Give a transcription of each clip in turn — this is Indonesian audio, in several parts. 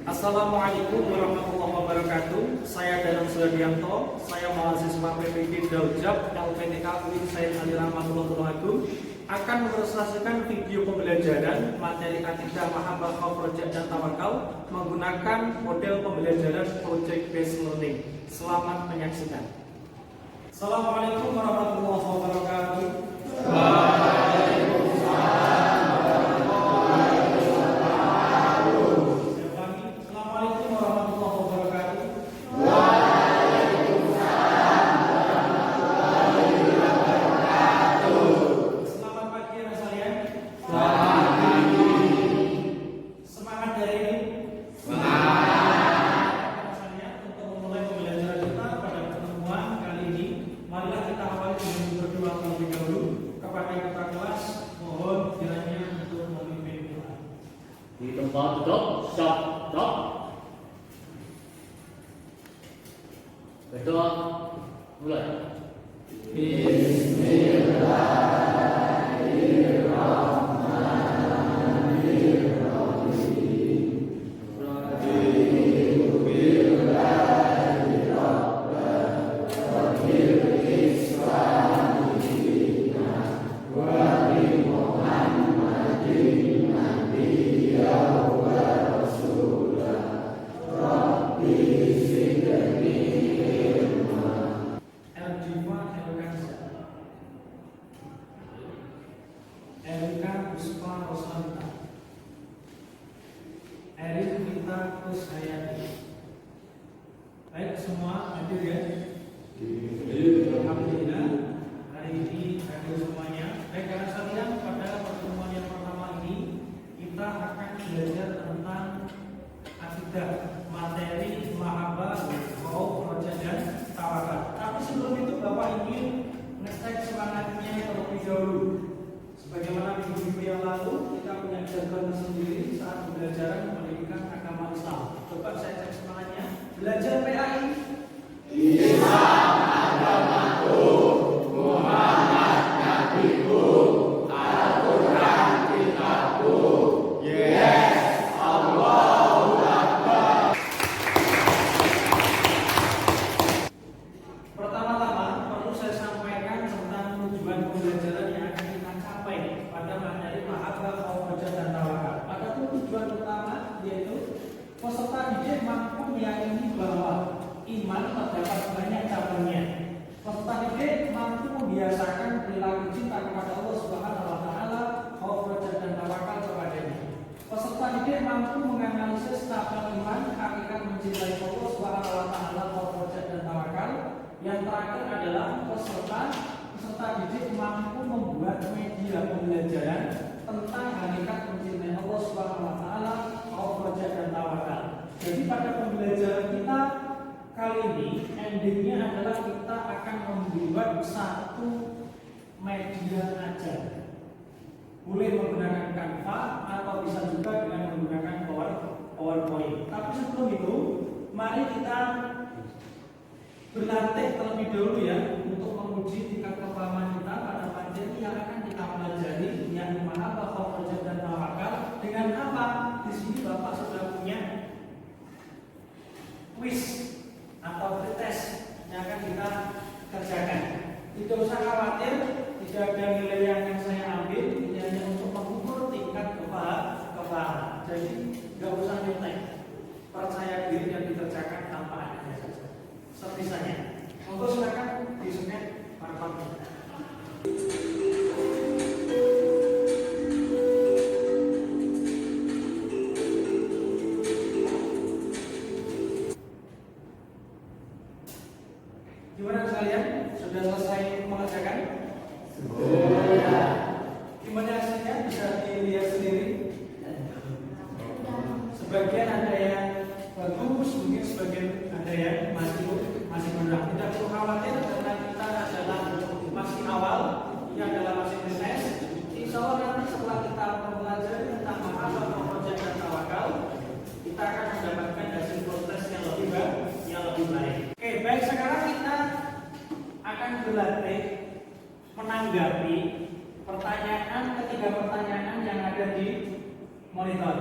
Assalamualaikum warahmatullahi wabarakatuh. Saya Danang Sudaryanto. Saya mahasiswa PPD Daujab LPTK UIN Said Ali Rahmatullah akan mengilustrasikan video pembelajaran materi akidah, mahabbah, khauf, raja, dan tawakal menggunakan model pembelajaran project based learning. Selamat menyaksikan. Assalamualaikum warahmatullahi wabarakatuh. Di tempat duduk, stop. Kedua, mulai. Erika Puspa Roslanta, Erin Vita Kushayati. Baik, semua hadir ya? Alhamdulillah, hari ini hadir semuanya. Baik, karena sekalian, pada pertemuan yang pertama ini kita akan belajar tentang akidah, materi mahabbah, khauf, raja, dan tawakal. Tapi sebelum itu Bapak ingin ngecek semangatnya terlebih dahulu. Sebagaimana minggu-minggu yang lalu kita punya jargon sendiri saat pembelajaran pendidikan agama Islam. Coba saya cek semangatnya. Belajar PAI. Islam agamaku, Muhammad nabiku, Al-Quran kitabku. Yes, Allahu Akbar. Pertama-tama perlu saya sampaikan tentang tujuan pembelajaran yang akan kita capai pada materi mahabbah, khauf, raja, dan tawakal. Adapun tujuan utama yaitu peserta didik mampu meyakini bahwa iman terdapat banyak cabangnya. Peserta didik mampu membiasakan perilaku cinta kepada Allah Subhanahu wa taala, khauf, raja, dan tawakal kepadanya. Peserta didik mampu menganalisis cabang iman, hakikat mencintai Allah Subhanahu wa taala, khauf, raja, dan tawakal. Yang terakhir adalah peserta didik mampu membuat media pembelajaran tentang hakikat mencintai Allah Subhanahu wa taala, khauf, raja, dan tawakal. Jadi pada pembelajaran kita kali ini endingnya adalah kita akan membuat satu media ajar. Boleh menggunakan Canva atau bisa juga dengan menggunakan PowerPoint. Tapi sebelum itu, mari kita berlatih terlebih dahulu ya untuk menguji tingkat kepahaman kita pada materi yang akan kita pelajari, yakni mahabbah, khauf, raja, dan tawakal. Dengan apa? Di sini Bapak sudah punya quiz atau pretest yang akan kita kerjakan. Tidak usah khawatir, tidak ada nilai yang saya ambil, ini hanya untuk mengukur tingkat kepahaman. Jadi nggak usah nyontek, percaya diri dan dikerjakan tanpa adanya saja. Sepisahnya, monggo silakan disuket marketnya. Gimana sekalian? Sudah selesai mengerjakan? Sudah. Gimana hasilnya? Bisa dilihat sendiri. Sebagian ada yang bagus, mungkin sebagian ada yang masih kurang. Tidak perlu khawatir karena kita adalah masih awal. Ini adalah masih tes. Insya Allah nanti setelah kita mempelajari tentang mahabbah, khauf, raja, dan tawakal, kita akan mendapatkan hasil proses yang lebih baik. Oke, baik, sekarang kita akan berlatih menanggapi ketiga pertanyaan yang ada di monitor.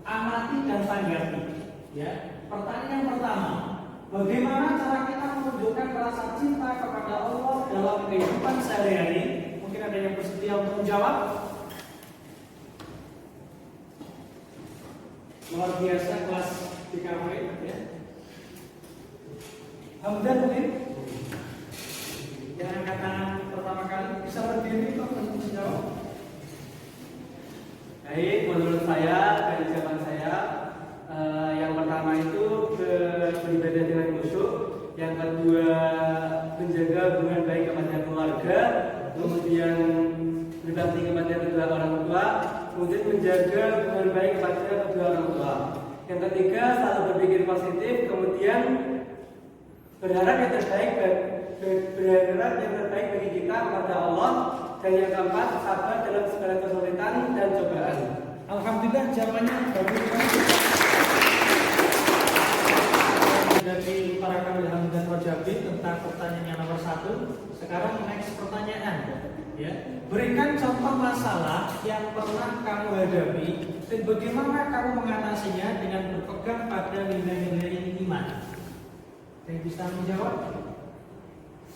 Amati dan tanggapi. Ya, pertanyaan pertama, bagaimana cara kita menunjukkan rasa cinta kepada Allah dalam kehidupan sehari-hari? Mungkin ada yang bersedia untuk menjawab? Luar biasa kelas di kafe, ya. Hamdan mungkin yang angkat tangan pertama kali bisa berdiri untuk menjawab. Baik, menurut saya dari zaman saya yang pertama itu beribadah dengan khusyuk, yang kedua menjaga hubungan baik kepada keluarga, kemudian berbakti kepada kedua orang tua, kemudian menjaga hubungan baik kepada kedua orang tua. Yang ketiga selalu berpikir positif, kemudian berharap yang terbaik bagi kita kepada Allah, dan yang keempat sabar dalam segala kesulitan dan cobaan. Alhamdulillah jawabannya bagus banget. Dari para kami dan Rojabi tentang pertanyaan yang nomor 1. Sekarang next pertanyaan, ya. Berikan contoh masalah yang pernah kamu hadapi dan bagaimana kamu mengatasinya dengan berpegang pada nilai-nilai iman. Yang bisa menjawab?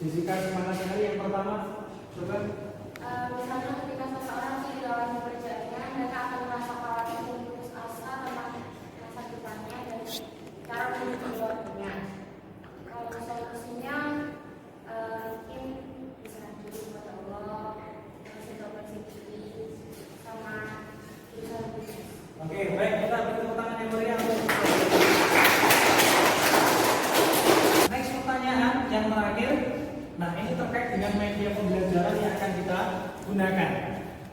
Sisikan semangat sekali yang pertama. Coba. Misalnya ketika seseorang kehilangan pekerjaannya, mereka akan merasa khawatir dan putus asa tentang masa depannya dan cara menuju keluarganya. Kalau solusinya mungkin bisa dulu kepada Allah, mencoba diri sama berusaha bisnis. Oke, baik, kita beri tepuk tangan yang meriah. Next pertanyaan yang terakhir. Nah, ini terkait dengan media pembelajaran yang akan kita gunakan.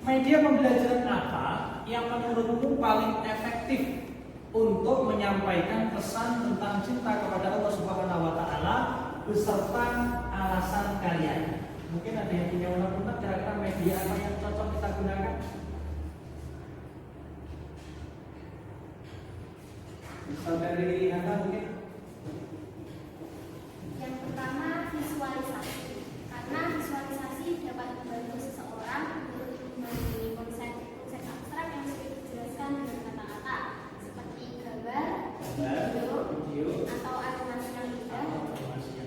Media pembelajaran apa yang menurutmu paling efektif untuk menyampaikan pesan tentang cinta kepada Allah Subhanahu wa taala beserta alasan kalian? Mungkin ada yang punya undang-undang kira-kira media apa yang cocok kita gunakan? Bisa dari Anda mungkin? Yang pertama, visualisasi. Karena visualisasi dapat membantu seseorang untuk memahami konsep abstrak yang sulit dijelaskan dengan kata-kata, seperti gambar, video, atau animasi yang indah,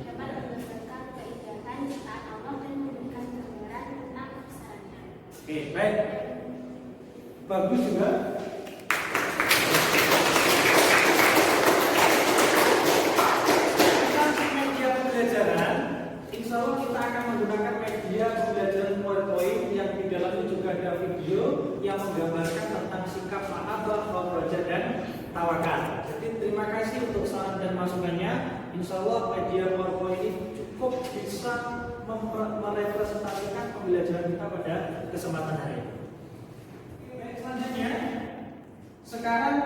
dapat menggambarkan keindahan ciptaan Allah dan memberikan gambaran tentang kebesarannya. Oke, baik. Bagus juga. Insya Allah kita akan menggunakan media pembelajaran PowerPoint yang di dalamnya juga ada video yang menggambarkan tentang sikap mahabbah, roja dan tawakal. Jadi terima kasih untuk saran dan masukannya. Insya Allah media PowerPoint ini cukup bisa merepresentasikan pembelajaran kita pada kesempatan hari ini. Baik, selanjutnya sekarang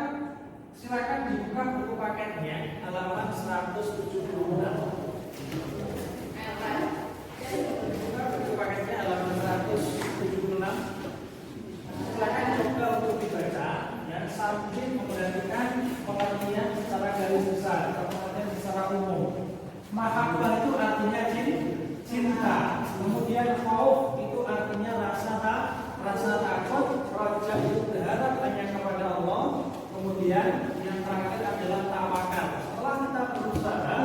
silakan dibuka buku paketnya halaman 176. Buku paketnya halaman 176. Silakan coba untuk dibaca, ya, sambil memperhatikan pengertian secara garis besar atau pengertian secara umum. Mahabbah itu artinya cinta. Kemudian khauf itu artinya rasa takut. Roja itu berharap hanya kepada Allah. Kemudian yang terakhir adalah tawakal. Setelah kita berusaha,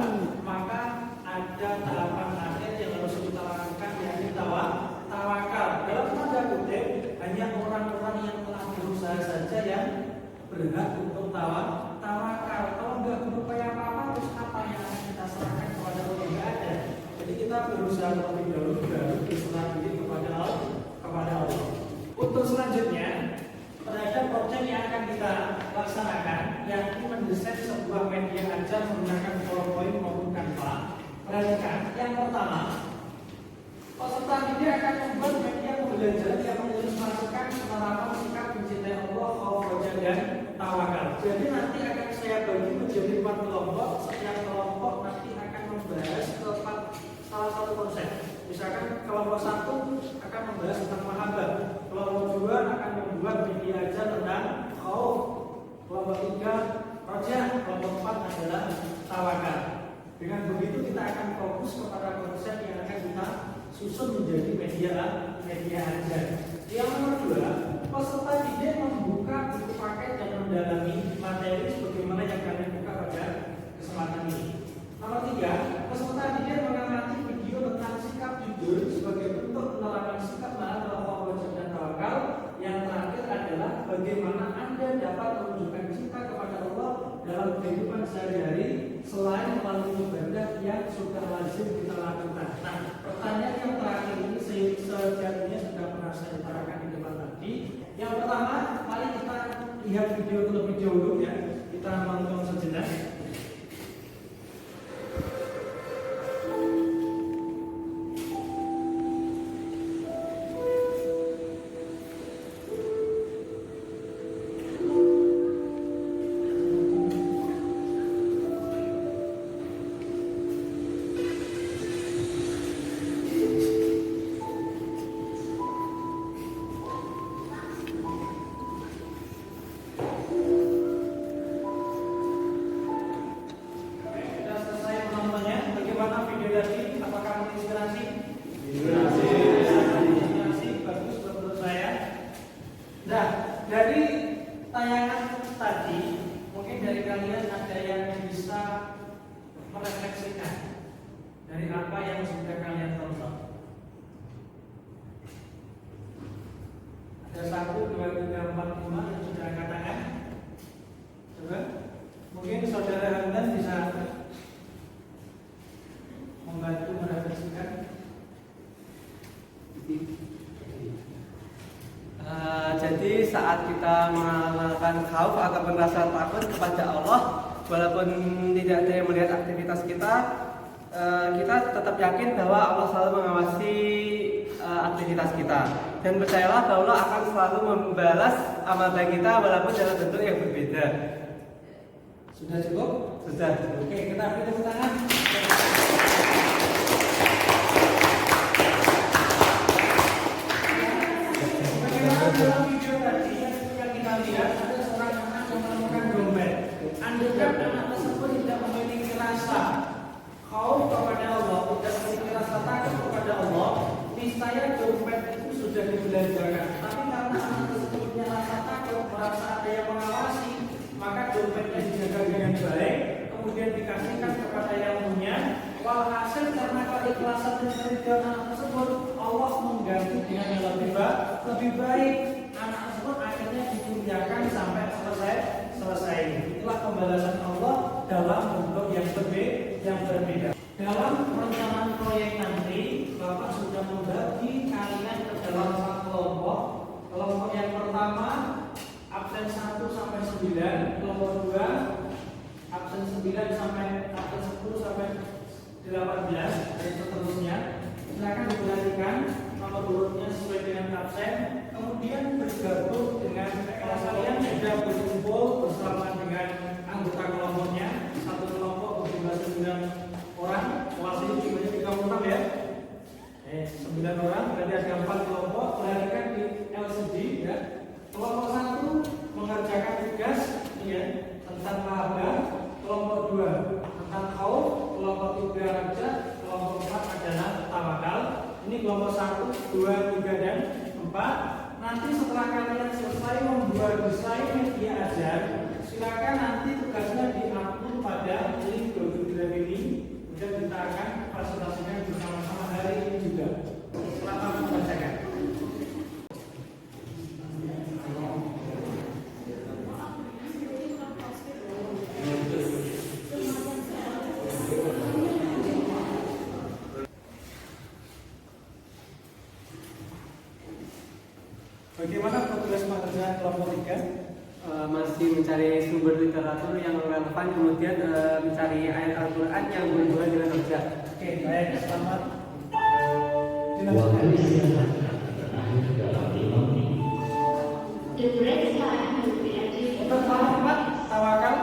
maka ada tahapan akhir yang harus kita lakukan, yaitu tawakal. Dalam tanda kutip, hanya orang-orang yang telah berusaha saja yang berhak untuk tawakal. Kalau nggak berupaya apa-apa, terus apa yang akan kita serahkan kepada Allah? Nggak ada. Jadi kita berusaha terlebih dahulu, baru berserah diri kepada Allah. Untuk selanjutnya, terhadap proyek yang akan kita laksanakan, yakni mendesain sebuah media ajar menggunakan PowerPoint maupun Canva. Perhatikan, yang pertama, peserta didik akan membuat media pembelajaran yang mengilustrasikan penerapan sikap mencintai Allah, khauf, roja dan tawakal. Jadi nanti akan saya bagi menjadi 4 kelompok. Setiap kelompok nanti akan membahas salah satu konsep. Misalkan kelompok 1 akan membahas tentang mahabbah, kelompok 2 akan membuat media ajar tentang khauf, kelompok 3 roja, kelompok 4 adalah tawakal. Dengan begitu kita akan fokus kepada konsep yang akan kita susun menjadi media ajar. Yang nomor 2, peserta didik membuka buku paket dan mendalami materi sebagaimana yang kalian buka dipelajari selain melalui ibadah yang sudah lazim kita lakukan. Nah, pertanyaan yang terakhir ini sejatinya sudah pernah saya utarakan di depan tadi. Yang pertama, mari kita lihat video terlebih dahulu ya. Kita nonton sejenak. Ada 1, 2, 3, 4, 5 yang sudah angkat tangan. Coba. Mungkin saudara Hamdan bisa membantu merefleksikan. Jadi saat kita mengamalkan khauf ataupun rasa takut kepada Allah, walaupun tidak ada yang melihat aktivitas kita, kita tetap yakin bahwa Allah selalu mengawasi aktivitas kita, dan percayalah bahwa Allah akan selalu membalas amal baik kita walaupun dalam bentuk yang berbeda. Sudah cukup? Sudah. Oke, kita beri tepuk tangan. Bagaimana dalam video tadi yang kita lihat ada seorang anak yang menemukan dompet. Andaikan anak tersebut tidak memiliki rasa khauf kepada Allah, tidak memiliki rasa takut kepada Allah, niscaya dompet itu sudah dibelanjakan. Tapi karena anak tersebut punya rasa takut, merasa ada yang mengawasi, maka dompetnya dijaga dengan baik, kemudian dikasihkan kepada yang punya. Walhasil karena keikhlasan dan keriduan anak tersebut, Allah mengganti dengan yang lebih baik. Anak tersebut akhirnya dikuliahkan sampai selesai. Itulah pembalasan Allah dalam bentuk yang berbeda. Dalam perencanaan proyek nanti, Bapak sudah membagi kalian ke dalam 4 kelompok. Kelompok yang pertama absen 1 sampai 9, kelompok 2 absen 9 sampai absen 10 sampai 18 dan seterusnya. Silakan diperhatikan nomor urutnya sesuai dengan absen. Kemudian bergabung dengan kalau kalian sudah berkumpul bersama dengan anggota kelompoknya. Satu kelompok berjumlah 9 orang. Kelas ini jumlahnya 36 ya. 9 orang, berarti ada 4 kelompok. Perhatikan di LCD ya. Kelompok 1 mengerjakan tugas ya, tentang laba. Kelompok 2 tentang khauf. Kelompok 3 raja. Kelompok 4 adalah tawakal. Ini kelompok 1, 2, 3 dan 4. Nanti setelah kalian selesai membuat desain media ajar, silakan nanti tugasnya diupload pada link Google ini. Kemudian kita akan presentasikan bersama-sama hari ini juga. Selamat membacakan. Bagaimana progres pengerjaan kelompok 3? Masih mencari sumber literatur yang relevan, kemudian mencari ayat Al-Quran yang berhubungan dengan kerja. Oke, baik, selamat. Untuk kelompok 4, tawakal.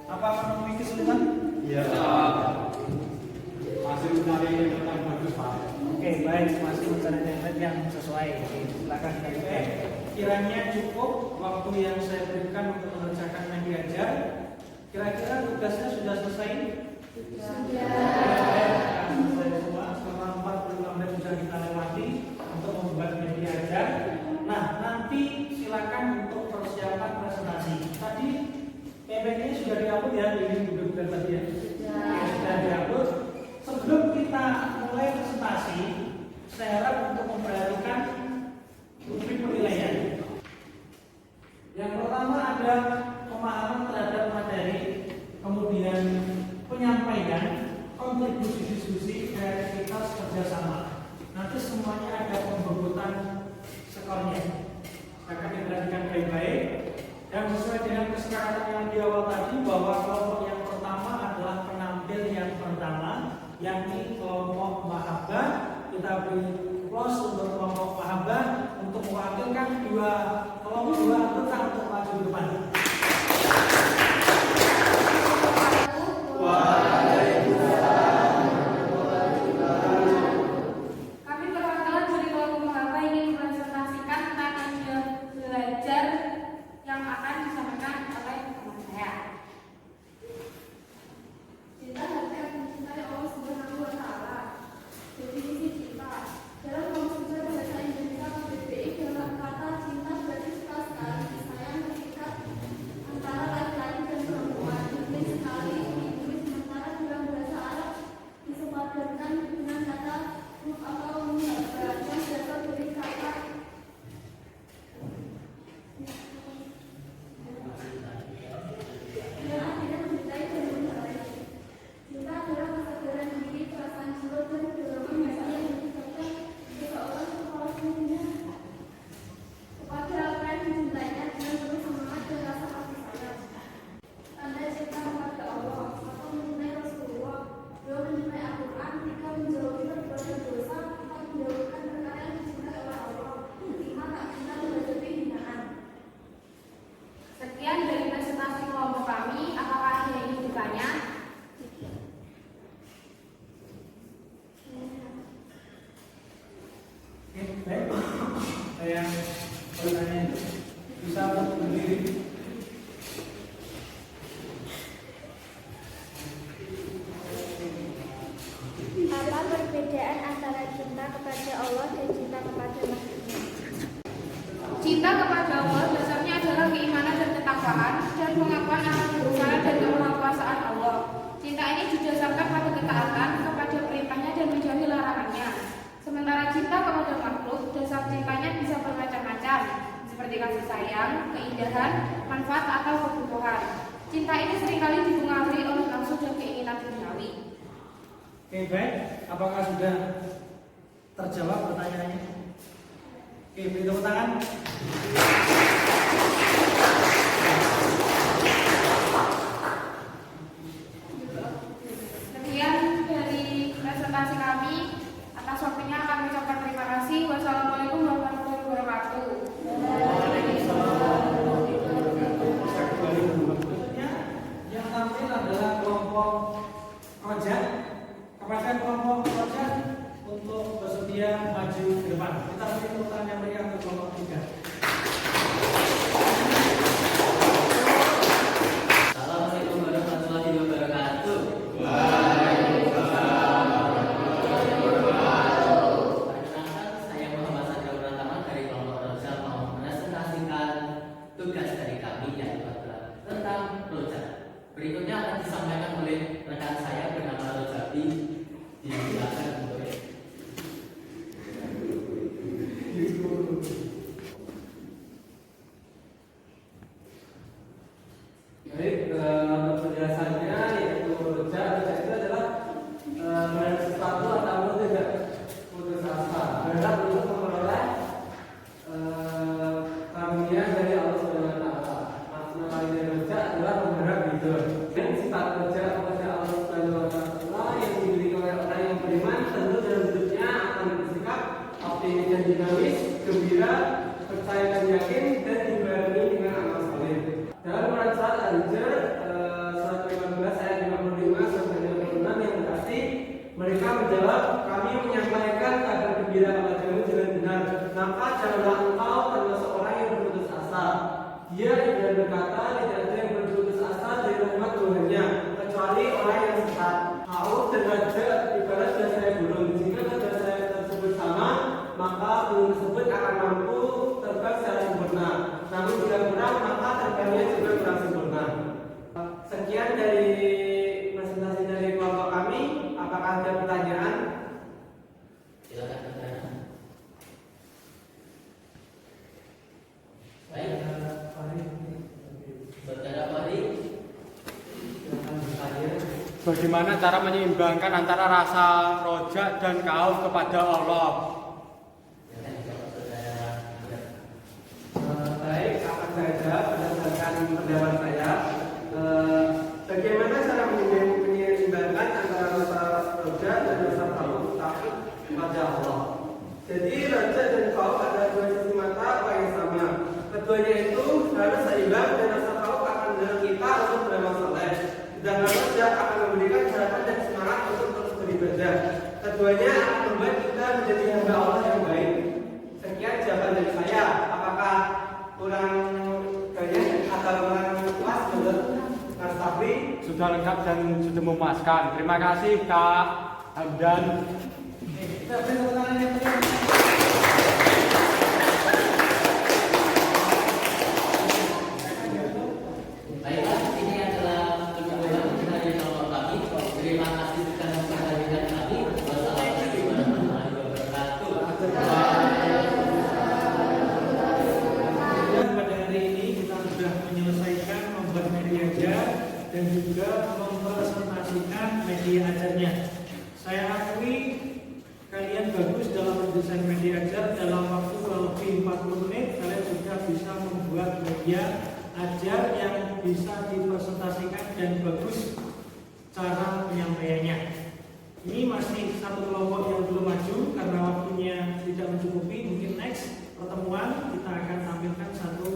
Apa menemui kesulitan? Iya. Masih mencari yang bagus, Pak. Oke, baik, masih mencari template yang sesuai. Oke, silakan kita. Kiranya cukup waktu yang saya berikan untuk mengerjakan media ajar. Kira-kira tugasnya sudah selesai? Sudah. Selesai semua. Selama 45 menit sudah kita lewati untuk membuat media ajar. Nah, nanti silakan untuk persiapan presentasi. Tadi PPT sudah diupload ya, ini bukan tadi ya. Sudah diupload. Sebelum kita mulai presentasi, saya harap untuk memperhatikan rubrik penilaian. Yang pertama ada pemahaman terhadap materi, kemudian bahwa kelompok yang pertama adalah penampil yang pertama, yakni kelompok mahabbah. Kita beri plus untuk kelompok mahabbah untuk mewakilkan kelompok dua anggota untuk maju ke depan. Kami perwakilan dari kelompok mahabbah ingin presentasikan tentang media belajar yang akan disampaikan oleh teman saya. Cinta harus mencintai Allah Subhanahu wa Ta'ala. Definisi cinta dalam kamus besar bahasa Indonesia KBBI dalam kata cinta berarti suka sekali, sayang, terikat antara laki-laki dan perempuan. Ditulis sekali, ditulis sementara dalam bahasa Arab disepadankan dengan kata hub atau muhabba yang berasal dari kata yang artinya mencintai dan menghargai. Cinta adalah kesadaran diri, perasaan jiwa dan dorongan hati yang menyebabkan seseorang kepala dirinya kepada apa yang dicintainya dengan penuh semangat dan rasa kasih sayang. Tanda cinta kepada Allah atau mencintai Rasulullah, dua mencintai Al-Quran, tiga menjauhi perbuatan dosa, empat menjauhkan perkara yang dicintai oleh Allah, lima tak cinta menghadapi hinaan. Sekian dari presentasi kelompok kami. Apakah ada yang ingin bertanya? Oke, baik. Saya bertanya bisa berdiri. Apa perbedaan antara cinta kepada Allah dan cinta kepada makhluknya? Cinta kepada Allah dasarnya adalah keimanan dan ketakwaan dan pengakuan akan kebesaran dan kemahakuasaan Allah. Cinta ini didasarkan pada ketaatan kepada perintahnya dan menjauhi larangannya. Sementara cinta kepada makhluk, dasar cintanya bisa bermacam-macam, seperti kasih sayang, keindahan, manfaat atau kebutuhan. Cinta ini seringkali dipengaruhi oleh nafsu dan keinginan duniawi. Oke, baik. Apakah sudah terjawab pertanyaannya? Oke, beri tepuk tangan. Sekian dari presentasi kami. Atas waktunya kami ucapkan terima kasih. Wassalamualaikum warahmatullahi wabarakatuh. Berikutnya yang tampil adalah kelompok Roja. Kepada kelompok Roja untuk bersedia maju ke depan. Kita beri tepuk tangan yang meriah untuk kelompok 3. Assalamualaikum warahmatullahi wabarakatuh. Perkenalkan, saya Muhammad Sadra Pratama dari kelompok Roja mau presentasikan tugas dari kami yang adalah tentang Roja. Berikutnya akan disampaikan oleh rekan saya bernama Rojabi. Dijelaskan untuk Baik, untuk penjelasannya yaitu Roja itu adalah berada sesuatu atau tidak putus asa, berharap untuk memperoleh karunia dari Allah Subhanahu wa Ta'ala. Maksud dari Roja adalah berharap gitu. Dan sifat Roja kepada Allah Subhanahu wa Ta'ala yang dimiliki oleh orang yang beriman tentu dalam hidupnya akan bersikap optimis dan dinamis, gembira, percaya dan yakin, dan dibarengi dengan amal saleh. Dalam Quran surat Al-Hijr surat 15 ayat 55 sampai 56 yang berarti mereka menjawab, kami menyampaikan kabar gembira kepadamu dengan benar, maka janganlah engkau termasuk orang yang berputus asa. Dia tidak berkata tidak ada yang berputus asa dari rahmat Tuhannya kecuali orang yang sesat. Haud dan Raja ibarat dasar burung. Jika dasar tersebut sama, maka burung tersebut akan mampu terbang secara sempurna. Namun jika kurang, maka terbangnya juga kurang sempurna. Sekian dari presentasi dari kelompok kami. Apakah ada pertanyaan? silakan bertanya. Baik, saudara Fahri. Bagaimana cara menyeimbangkan antara rasa roja dan kauf kepada Allah? Silakan dijawab, saudara. Baik, akan saya jawab berdasarkan pendapat saya. akan memberikan harapan dan semangat untuk terus beribadah. Keduanya akan membuat kita menjadi hamba Allah yang baik. Sekian jawaban dari saya. Apakah kurang banyak atau kurang puas menurut Mas Fahri? Sudah lengkap dan sudah memuaskan. Terima kasih Kak Hamdan. Kita beri tepuk tangan yang meriah. Baiklah, ini adalah penutupan dari kelompok kami. Terima kasih sudah mendengarkan kami. Wassalamualaikum warahmatullahi wabarakatuh. Dan pada hari ini kita sudah menyelesaikan membuat media ajar dan juga mempresentasikan media ajarnya. Saya akui kalian bagus dalam mendesain media ajar. Dalam waktu kurang lebih 40 menit kalian sudah bisa membuat media ajar yang bisa dipresentasikan dan bagus cara penyampaiannya. Ini masih satu kelompok yang belum maju karena waktunya tidak mencukupi. Mungkin next pertemuan kita akan tampilkan satu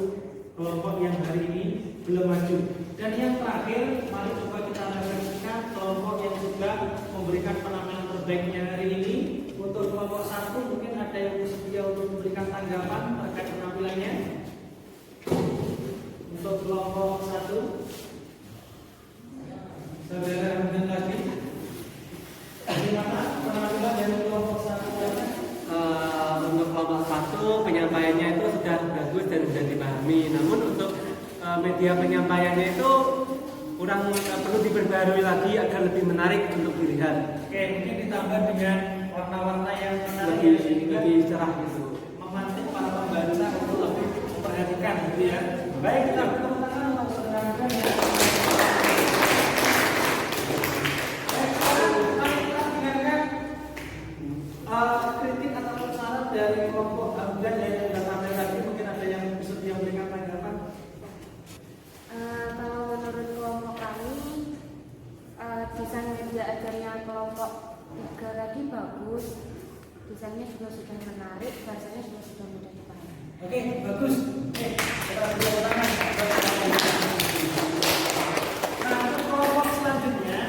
kelompok yang hari ini belum maju. Dan yang terakhir, mari coba kita refleksikan kelompok yang sudah memberikan penampilan terbaiknya hari ini. Untuk kelompok satu mungkin ada yang bersedia untuk memberikan tanggapan terkait penampilannya. Untuk kelompok satu, saudara Hamdan lagi. Bagaimana penampilan dari kelompok satu? Untuk kelompok satu penyampaiannya itu sudah bagus dan sudah dipahami. Namun untuk media penyampaiannya itu kurang perlu diperbarui lagi agar lebih menarik untuk dilihat. Oke, mungkin ditambah dengan warna-warna yang menarik yang juga Lebih cerah gitu. memantik para pembaca untuk lebih memperhatikan gitu ya. Baik, kita beri tepuk tangan untuk saudara Hamdan ya. Baik, sekarang mari kita dengarkan kritik atau saran dari kelompok Hamdan yang sudah sampai tadi. Mungkin ada yang bisa memberikan tanggapan. Kalau menurut kelompok kami, desain media ajarnya kelompok 3 tadi bagus, desainnya juga sudah menarik, bahasanya juga sudah mudah dipahami. Oke, bagus. Oke, kita beri tepuk tangan. Nah, untuk kelompok selanjutnya,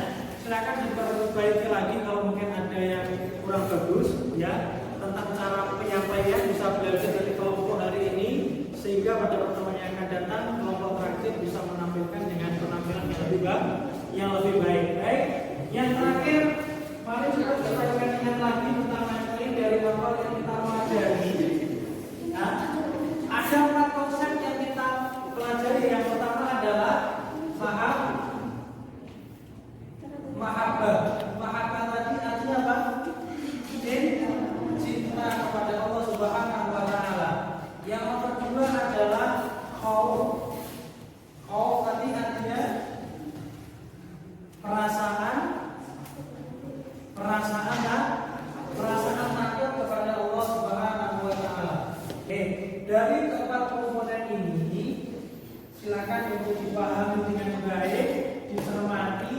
silakan diperbaiki lagi kalau mungkin ada yang kurang bagus, ya, tentang cara penyampaian bisa belajar dari kelompok hari ini, sehingga pada pertemuan yang akan datang kelompok terakhir bisa menampilkan dengan penampilan yang lebih baik. Baik, yang terakhir, mari kita ingat lagi tentang materi dari awal yang kita pelajari. Nah, ada 4 konsep yang kita pelajari. Yang pertama adalah mahabbah. Mahabbah tadi artinya apa? Cinta kepada Allah Subhanahu wa taala. Yang kedua adalah khauf. Khauf tadi artinya perasaan takut kepada Allah Subhanahu wa taala. Oke, dari keempat komponen ini silakan untuk dipahami dengan baik, dicermati,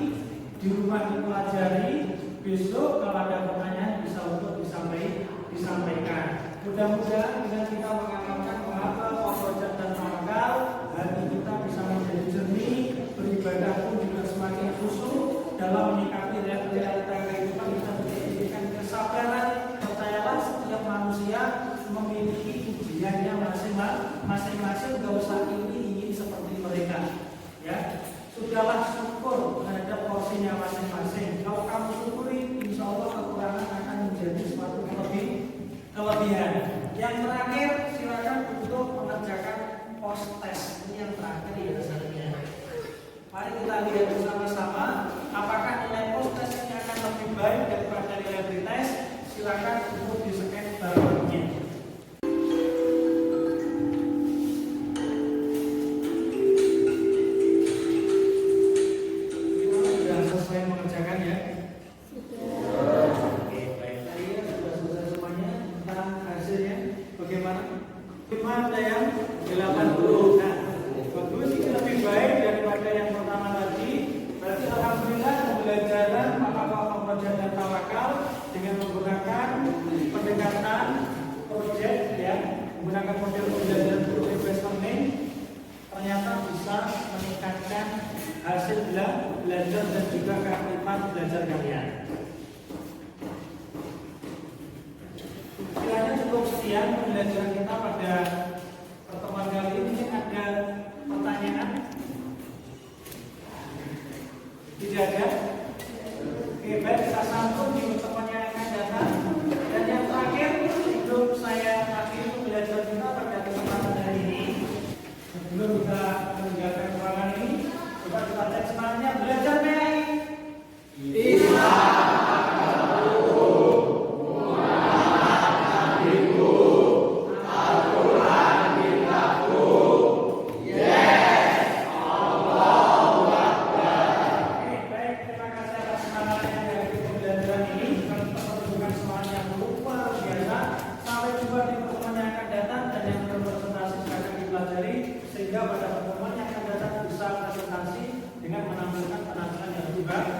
di rumah dipelajari. Besok kalau ada pertanyaan bisa untuk disampaikan. Mudah-mudahan dengan kita mengamalkan menghafal pokok dan tawakal, hati kita bisa menjadi jernih, beribadah pun juga semakin khusyuk dalam menyikapi realita kehidupan. Kita menjadikan kesabaran. Percayalah setiap manusia memiliki ujiannya masing-masing. Gak usah ingin seperti mereka. Ya, sudahlah syukur terhadap porsinya masing-masing. Kalau kamu syukuri, insya Allah kekurangan akan menjadi suatu kelebihan. Yang terakhir, silakan untuk mengerjakan post test. Ini yang terakhir ya sebenarnya. Mari kita lihat bersama-sama apakah nilai post test ini akan lebih baik daripada nilai pretest. Silakan untuk di-scan barcode-nya. Gimana, sudah selesai mengerjakan ya? Oke, baik. Tadi ya sudah selesai semuanya tentang hasilnya. Bagaimana? Ada yang 80. Nah, bagus, ini lebih baik daripada yang pertama tadi. Berarti alhamdulillah pembelajaran mahabbah dan tawakal dengan menggunakan pendekatan project ya, menggunakan model pembelajaran group based learning ternyata bisa meningkatkan hasil belajar belajar dan juga keaktifan belajar kalian. Kiranya cukup sekian pembelajaran kita pada pertemuan kali ini. Mungkin ada pertanyaan? Tidak ada? Oke, baik, kita sambung di pertemuan yang akan datang. Dan yang terakhir, sebelum saya akhiri pembelajaran kita pada kesempatan hari ini, sebelum kita meninggalkan ruangan ini, coba kita cek semangatnya belajar PAI. Sehingga pada pertemuan yang akan datang bisa presentasi dengan menampilkan penampilan yang lebih baik